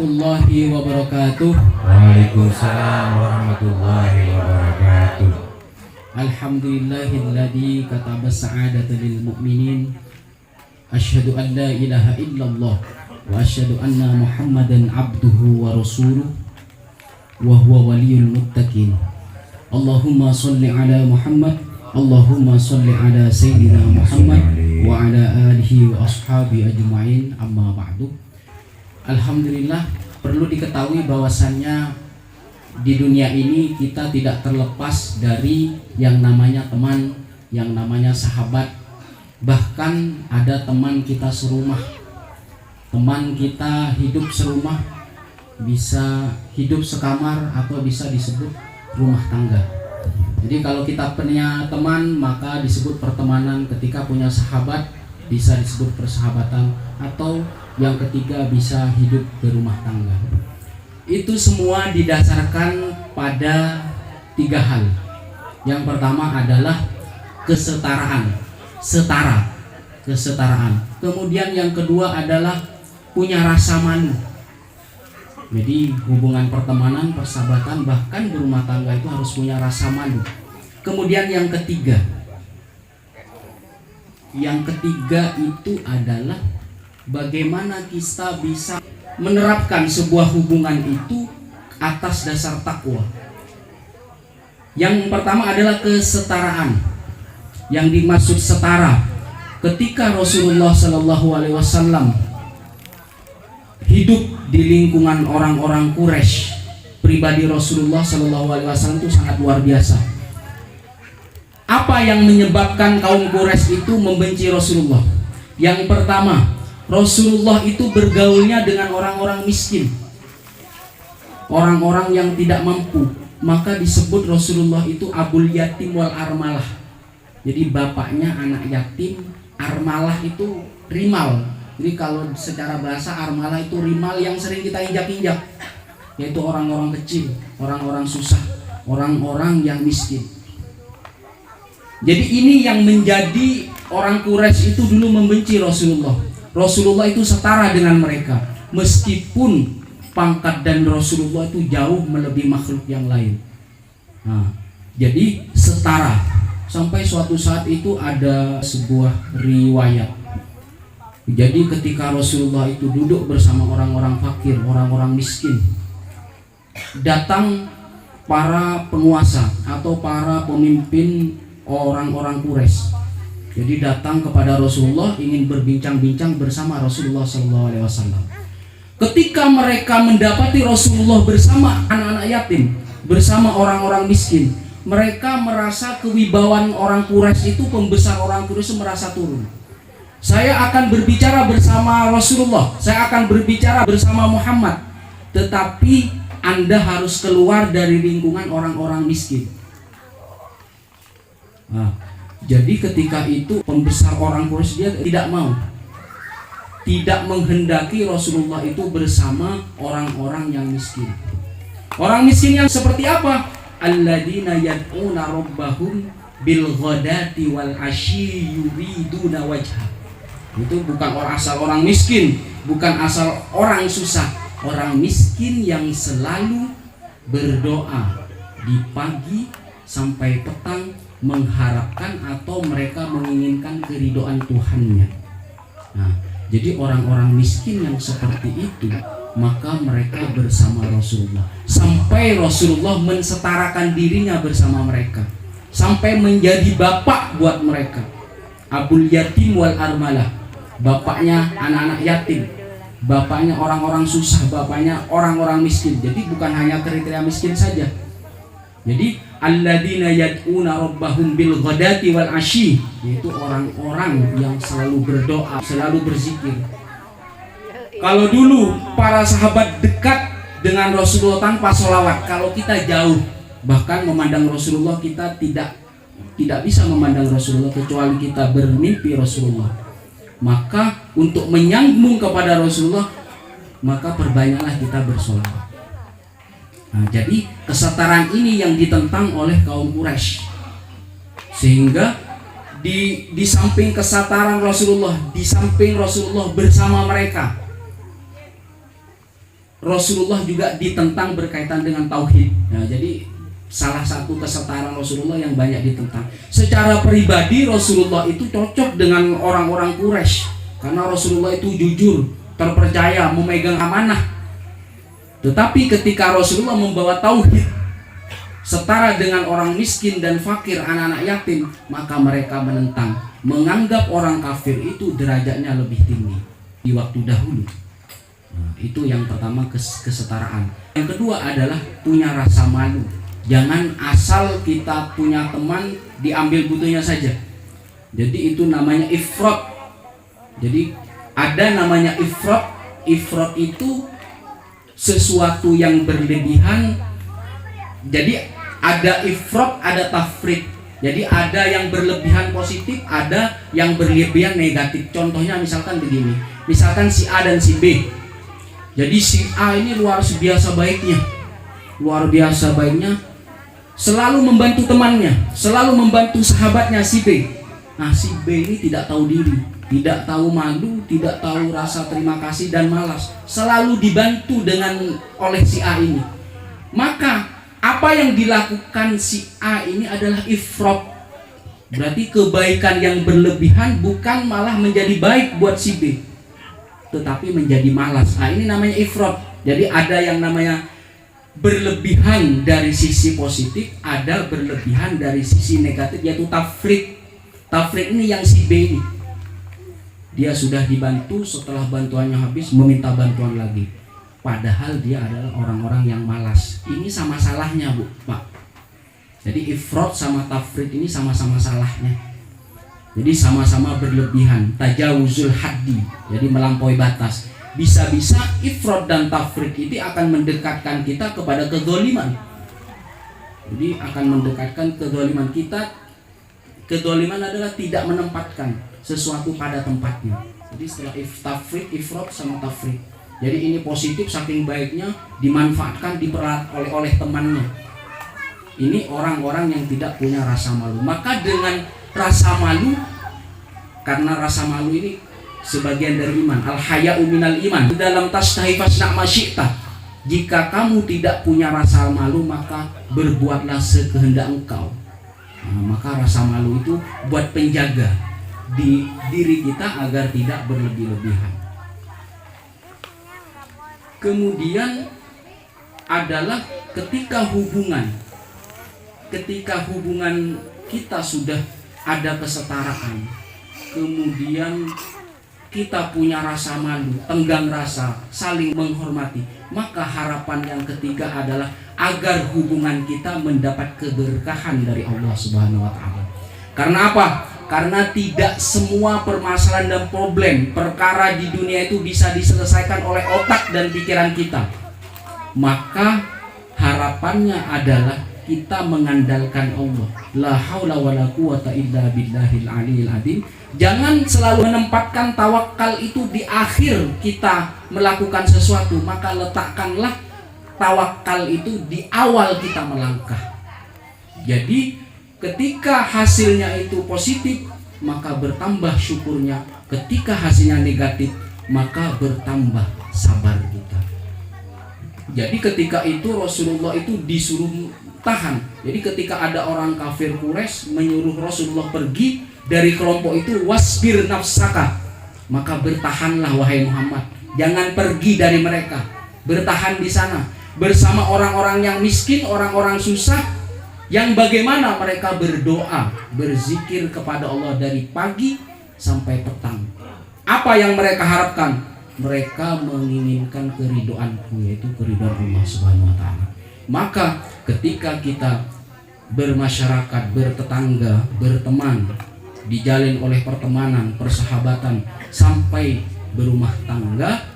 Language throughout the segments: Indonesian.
warahmatullahi wabarakatuh. Waalaikumsalam warahmatullahi wabarakatuh. Alhamdulillahilladzi kataba sa'adata lil mu'minin. Asyhadu an la ilaha illallah wa asyhadu anna Muhammadan abduhu wa rasuluh wa huwa waliyul muttaqin. Allahumma shalli ala Muhammad, Allahumma shalli ala sayyidina Muhammad wa ala alihi wa ashabi ajma'in, amma ba'du. Alhamdulillah, perlu diketahui bahwasannya di dunia ini kita tidak terlepas dari yang namanya teman, yang namanya sahabat. Bahkan ada teman kita serumah, teman kita hidup serumah, bisa hidup sekamar atau bisa disebut rumah tangga. Jadi kalau kita punya teman maka disebut pertemanan, ketika punya sahabat bisa disebut persahabatan, atau yang ketiga bisa hidup berumah tangga. Itu semua didasarkan pada 3 hal. Yang pertama adalah kesetaraan, kesetaraan. Kemudian yang kedua adalah punya rasa malu. Jadi hubungan pertemanan, persahabatan, bahkan berumah tangga itu harus punya rasa malu. Kemudian yang ketiga itu adalah bagaimana kita bisa menerapkan sebuah hubungan itu atas dasar takwa. Yang pertama adalah kesetaraan. Yang dimaksud setara, ketika Rasulullah Shallallahu Alaihi Wasallam hidup di lingkungan orang-orang Quraisy, pribadi Rasulullah Shallallahu Alaihi Wasallam itu sangat luar biasa. Apa yang menyebabkan kaum Quraisy itu membenci Rasulullah? Yang pertama, Rasulullah itu bergaulnya dengan orang-orang miskin, orang-orang yang tidak mampu. Maka disebut Rasulullah itu Abul Yatim wal Armalah. Jadi bapaknya anak yatim, armalah itu rimal. Jadi kalau secara bahasa armalah itu rimal yang sering kita injak-injak, yaitu orang-orang kecil, orang-orang susah, orang-orang yang miskin. Jadi ini yang menjadi orang Quraisy itu dulu membenci Rasulullah. Rasulullah itu setara dengan mereka, meskipun pangkat dan Rasulullah itu jauh melebihi makhluk yang lain. Nah, jadi setara. Sampai suatu saat itu ada sebuah riwayat. Jadi ketika Rasulullah itu duduk bersama orang-orang fakir, orang-orang miskin, datang para penguasa atau para pemimpin orang-orang Quraisy. Jadi datang kepada Rasulullah ingin berbincang-bincang bersama Rasulullah SAW. Ketika mereka mendapati Rasulullah bersama anak-anak yatim, bersama orang-orang miskin, mereka merasa kewibawaan orang Quraisy itu, pembesar orang Quraisy merasa turun. Saya akan berbicara bersama Rasulullah, saya akan berbicara bersama Muhammad, tetapi Anda harus keluar dari lingkungan orang-orang miskin. Nah, jadi ketika itu pembesar orang Quraisy dia tidak mau, tidak menghendaki Rasulullah itu bersama orang-orang yang miskin. Orang miskin yang seperti apa? Alladzina yad'una rabbahum bil ghadati wal asyi yuriduna wajha. Itu bukan asal orang miskin, bukan asal orang susah. Orang miskin yang selalu berdoa di pagi sampai petang, mengharapkan atau mereka menginginkan keridhaan Tuhannya. Nah, jadi orang-orang miskin yang seperti itu, maka mereka bersama Rasulullah, sampai Rasulullah mensetarakan dirinya bersama mereka, sampai menjadi bapak buat mereka. Abul Yatim wal Armalah, bapaknya anak-anak yatim, bapaknya orang-orang susah, bapaknya orang-orang miskin. Jadi bukan hanya kriteria miskin saja. Jadi alladzina yad'una rabbahum bil ghadati wal asyi, yaitu orang-orang yang selalu berdoa, selalu berzikir. Kalau dulu para sahabat dekat dengan Rasulullah tanpa sholawat, kalau kita jauh, bahkan memandang Rasulullah, kita tidak bisa memandang Rasulullah kecuali kita bermimpi Rasulullah. Maka untuk menyambung kepada Rasulullah, maka perbanyaklah kita bersholawat. Nah, jadi kesetaraan ini yang ditentang oleh kaum Quraisy, sehingga di samping kesetaraan Rasulullah, di samping Rasulullah bersama mereka, Rasulullah juga ditentang berkaitan dengan tauhid. Nah, jadi salah satu kesetaraan Rasulullah yang banyak ditentang. Secara pribadi Rasulullah itu cocok dengan orang-orang Quraisy karena Rasulullah itu jujur, terpercaya, memegang amanah. Tetapi ketika Rasulullah membawa tauhid, setara dengan orang miskin dan fakir, anak-anak yatim, maka mereka menentang, menganggap orang kafir itu derajatnya lebih tinggi di waktu dahulu. Nah, itu yang pertama, kesetaraan. Yang kedua adalah punya rasa malu. Jangan asal kita punya teman diambil butuhnya saja. Jadi itu namanya ifrat. Jadi ada namanya ifrat. Ifrat itu sesuatu yang berlebihan. Jadi ada ifrat, ada tafrit. Jadi ada yang berlebihan positif, ada yang berlebihan negatif. Contohnya misalkan begini. Misalkan si A dan si B. Jadi si A ini luar biasa baiknya. Luar biasa baiknya, selalu membantu temannya, selalu membantu sahabatnya si B. Nah, si B ini tidak tahu diri, tidak tahu malu, tidak tahu rasa terima kasih dan malas. Selalu dibantu oleh si A ini. Maka apa yang dilakukan si A ini adalah ifrat. Berarti kebaikan yang berlebihan bukan malah menjadi baik buat si B, tetapi menjadi malas. Nah, ini namanya ifrat. Jadi ada yang namanya berlebihan dari sisi positif, ada berlebihan dari sisi negatif, yaitu tafrit. Tafrit ini yang si B ini, dia sudah dibantu, setelah bantuannya habis meminta bantuan lagi, padahal dia adalah orang-orang yang malas. Ini sama salahnya, Bu, Pak. Jadi ifrat sama tafrit ini sama-sama salahnya. Jadi sama-sama berlebihan, tajawuzul haddi, jadi melampaui batas. Bisa-bisa ifrat dan tafrit itu akan mendekatkan kita kepada kezaliman. Jadi akan mendekatkan kezaliman kita. Kezaliman adalah tidak menempatkan sesuatu pada tempatnya. Jadi setelah tafrit, ifrat sama tafrit. Jadi ini positif, saking baiknya dimanfaatkan, diperat oleh temannya. Ini orang-orang yang tidak punya rasa malu. Maka dengan rasa malu, karena rasa malu ini sebagian dari iman. Al-haya'u minal iman. Dalam tastahi fasna' ma syi'ta. Jika kamu tidak punya rasa malu, maka berbuatlah sekehendak engkau. Nah, maka rasa malu itu buat penjaga di diri kita agar tidak berlebih-lebihan. Kemudian adalah ketika hubungan kita sudah ada kesetaraan, kemudian kita punya rasa malu, tenggang rasa, saling menghormati, maka harapan yang ketiga adalah agar hubungan kita mendapat keberkahan dari Allah Subhanahu wa Ta'ala. Karena apa? Karena tidak semua permasalahan dan problem, perkara di dunia itu bisa diselesaikan oleh otak dan pikiran kita. Maka harapannya adalah kita mengandalkan Allah. La haula wala quwata illa billahil aliyil azim. Jangan selalu menempatkan tawakal itu di akhir kita melakukan sesuatu, maka letakkanlah tawakal itu di awal kita melangkah. Jadi ketika hasilnya itu positif, maka bertambah syukurnya. Ketika hasilnya negatif, maka bertambah sabar kita. Jadi ketika itu Rasulullah itu disuruh tahan. Jadi ketika ada orang kafir Quraisy menyuruh Rasulullah pergi dari kelompok itu, wasbir nafsaka, maka bertahanlah wahai Muhammad, jangan pergi dari mereka, bertahan di sana bersama orang-orang yang miskin, orang-orang susah, yang bagaimana mereka berdoa, berzikir kepada Allah dari pagi sampai petang. Apa yang mereka harapkan? Mereka menginginkan keridhoanku, yaitu keridhaan Allah Subhanahu wa Ta'ala. Maka ketika kita bermasyarakat, bertetangga, berteman, dijalin oleh pertemanan, persahabatan sampai berumah tangga,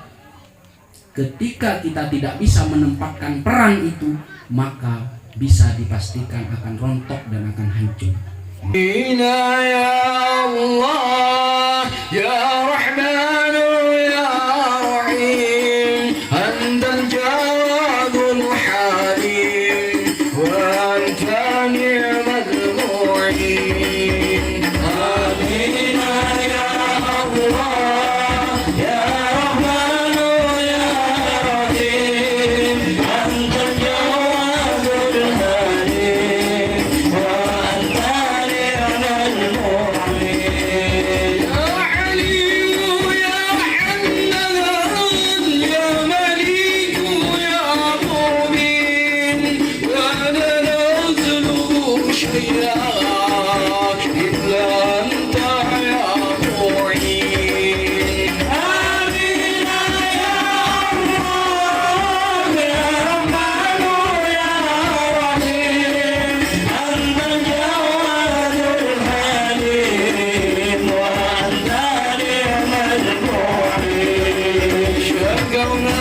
ketika kita tidak bisa menempatkan peran itu, maka bisa dipastikan akan rontok dan akan hancur. Ya Allah, ya Rahman, ya Rahim, Antal Jawadul Halim, wa anta ni'mal mu'in. Amin ya Allah, ya Rahman, ya Rahim, شيئا إلا أنت يا معين. آمين يا الله يا رحمن يا رحيم أنت الجواد الحليم وأنت نعم المعين. شكرنا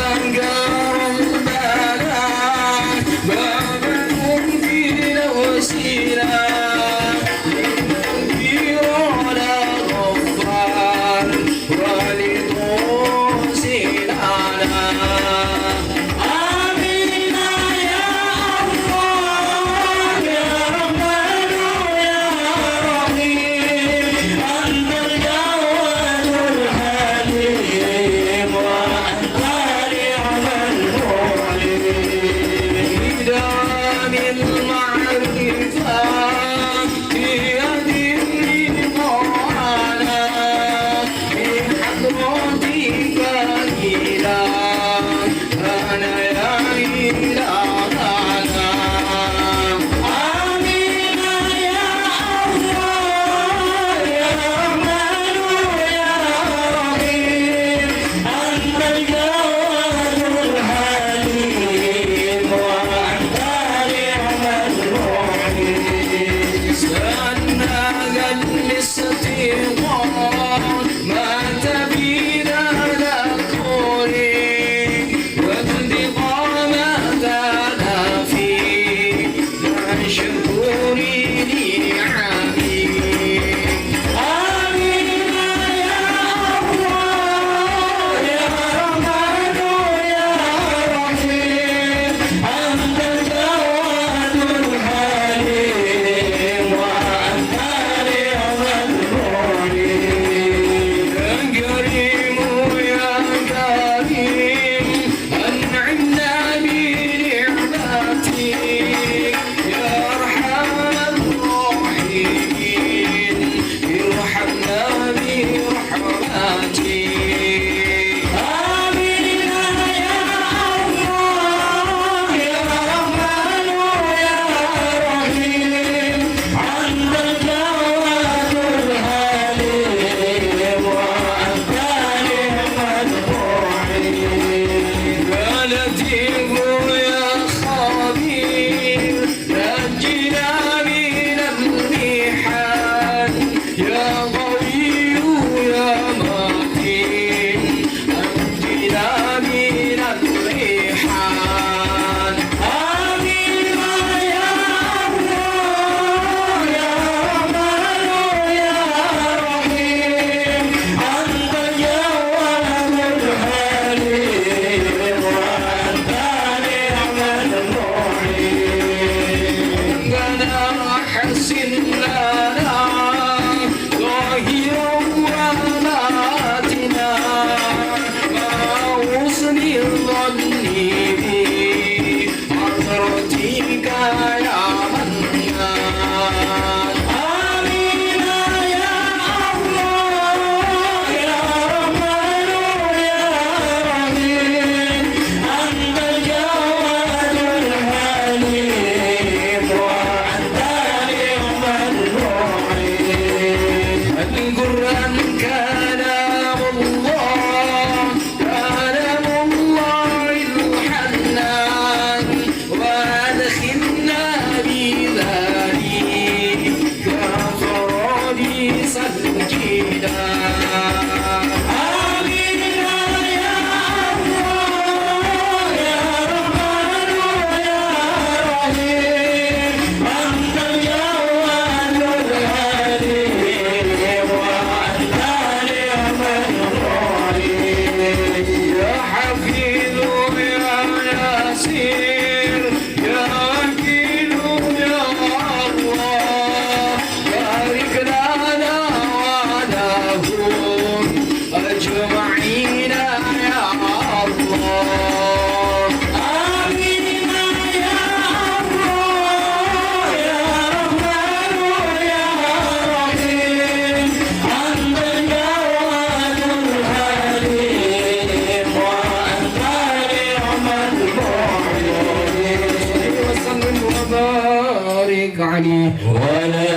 بعده ولا